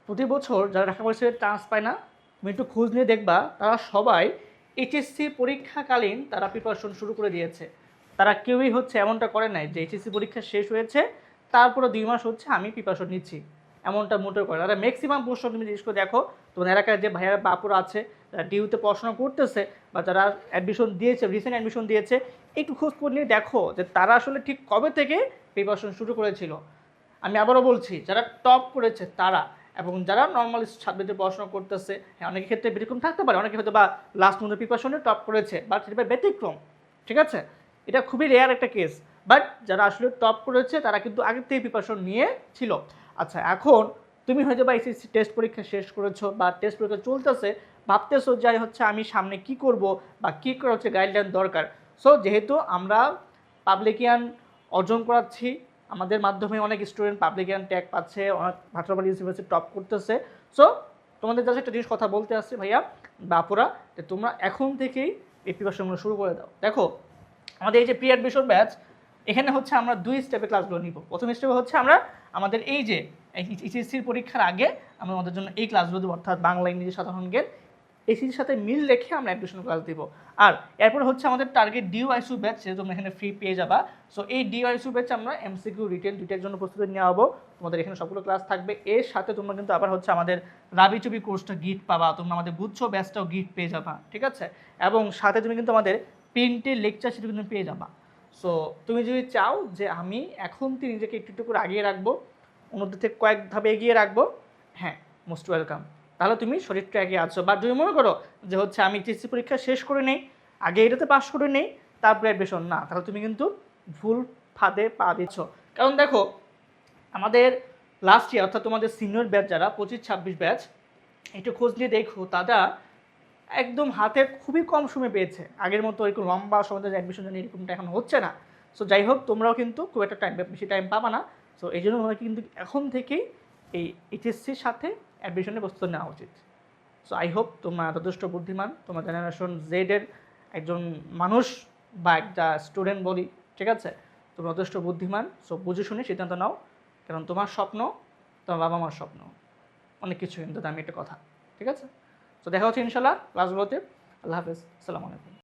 প্রতি বছর যারা ঢাকা ভার্সিটিতে চান্স পায় না, তুমি একটু খোঁজ নিয়ে দেখবা তারা সবাই এইচএসসি পরীক্ষাকালীন তারা প্রিপারেশন শুরু করে দিয়েছে। তারা কেউই হচ্ছে এমনটা করে নাই যে এইচএসসি পরীক্ষা শেষ হয়েছে তারপরে 2 মাস হচ্ছে আমি প্রিপারেশন নিচ্ছি, এমনটা মোটেও করে। তারা ম্যাক্সিমাম প্রশ্ন তুমি জিজ্ঞেস করে দেখো, তোমাদের এলাকায় যে ভাইয়ারা বাপুরা আছে যারা ডিউতে পড়াশোনা করতেছে বা যারা অ্যাডমিশন দিয়েছে, রিসেন্ট অ্যাডমিশন দিয়েছে, একটু খোঁজ করে নিয়ে দেখো যে তারা আসলে ঠিক কবে থেকে প্রিপারেশন শুরু করেছিল। আমি আবারও বলছি, যারা টপ করেছে তারা, এবং যারা নর্মাল সাবজেক্টে পড়াশোনা করতেছে, হ্যাঁ অনেকের ক্ষেত্রে ব্যতিক্রম থাকতে পারে, অনেকে হয়তো বা লাস্ট মধ্যে প্রিপারেশনে টপ করেছে, বাট সেটা ব্যতিক্রম, ঠিক আছে? এটা খুবই রেয়ার একটা কেস। বাট যারা আসলে টপ করেছে তারা কিন্তু আগের থেকে প্রিপারেশন নিয়ে ছিল। আচ্ছা, এখন তুমি হয়তো বা এসএসসি টেস্ট পরীক্ষা শেষ করেছো বা টেস্ট পরীক্ষা চলতেছে, ভাবতেছো যাই হচ্ছে আমি সামনে কি করব বা কী করা হচ্ছে গাইডলাইন দরকার। সো যেহেতু আমরা পাবলিকিয়ান অর্জন করাচ্ছি, আমাদের মাধ্যমে অনেক স্টুডেন্ট পাবলিকিয়ান ট্যাগ পাচ্ছে, অনেক ভাট্রাবাড়ি ইউনিভার্সিটি টপ করতেছে। সো তোমাদের কাছে একটা জিনিস কথা বলতে আসছে ভাইয়া বাপুরা, যে তোমরা এখন থেকেই এই প্রিপারেশনগুলো শুরু করে দাও। দেখো আমাদের এই যে প্রি অ্যাডমিশন ব্যাচ, এখানে হচ্ছে আমরা 2 স্টেপে ক্লাসগুলো নিব। প্রথম স্টেপে হচ্ছে আমরা আমাদের এই যে এইচএসসির পরীক্ষার আগে আমরা আমাদের জন্য এই ক্লাসগুলো দেবো, অর্থাৎ বাংলা, ইংরেজি, সাধারণ জ্ঞান, এসির সাথে মিল রেখে আমরা অ্যাডমিশন ক্লাস দিব। আর এরপর হচ্ছে আমাদের টার্গেট ডিওআইসু ব্যাচ, যেহেতু তোমরা এখানে ফ্রি পেয়ে যাবা। সো এই ডিওআইসু ব্যাচ আমরা এমসিকিউ রিটেন দুইটার জন্য প্রস্তুতি নেওয়া হবো। তোমাদের এখানে সবগুলো ক্লাস থাকবে। এর সাথে তোমরা কিন্তু আবার হচ্ছে আমাদের রাবি চবি কোর্সটা গিফট পাবা, তোমরা আমাদের গুচ্ছ ব্যাচটাও গিফট পেয়ে যাবা, ঠিক আছে? এবং সাথে তুমি কিন্তু আমাদের প্রিন্টের লেকচার সেটা কিন্তু পেয়ে যাবা। সো তুমি যদি চাও যে আমি এখন থেকে নিজেকে একটু একটু করে আগিয়ে রাখবো, অন্যদের থেকে কয়েক ধাপে এগিয়ে রাখবো, হ্যাঁ, মোস্ট ওয়েলকাম। তাহলে তুমি সঠিক ট্র্যাকে আছো। বা যদি মনে করো যে হচ্ছে আমি এইচএসসি পরীক্ষা শেষ করে নেই, আগে এটাতে পাস করে নেই, তারপরে অ্যাডমিশন, না, তাহলে তুমি কিন্তু ভুল ফাঁদে পা দিচ্ছ। কারণ দেখো আমাদের লাস্ট ইয়ার, অর্থাৎ তোমাদের সিনিয়র ব্যাচ যারা 25-26 ব্যাচ, একটু খোঁজ নিয়ে দেখো তারা একদম হাতে খুবই কম সময় পেয়েছে। আগের মতো একটু লম্বা সময় অ্যাডমিশন জন্য এরকমটা এখন হচ্ছে না। সো যাই হোক, তোমরাও কিন্তু খুব একটা বেশি টাইম পাবা না। সো এই জন্য তোমাকে কিন্তু এখন থেকেই এই এইচএসসির সাথে অ্যাডমিশনের প্রস্তুতি নেওয়া উচিত। সো আই হোপ তোমরা যথেষ্ট বুদ্ধিমান, তোমার জেনারেশন জেডের একজন মানুষ বা একটা স্টুডেন্ট বলি, ঠিক আছে? তোমরা যথেষ্ট বুদ্ধিমান। সো বুঝে শুনে সিদ্ধান্ত নাও, কারণ তোমার স্বপ্ন তোমার বাবা মার স্বপ্ন, অনেক কিছু কিন্তু দামি একটা কথা, ঠিক আছে? তো দেখা হচ্ছে ইনশাল্লাহ ক্লাসগুলোতে। আল্লাহ হাফেজ, আসসালামু আলাইকুম।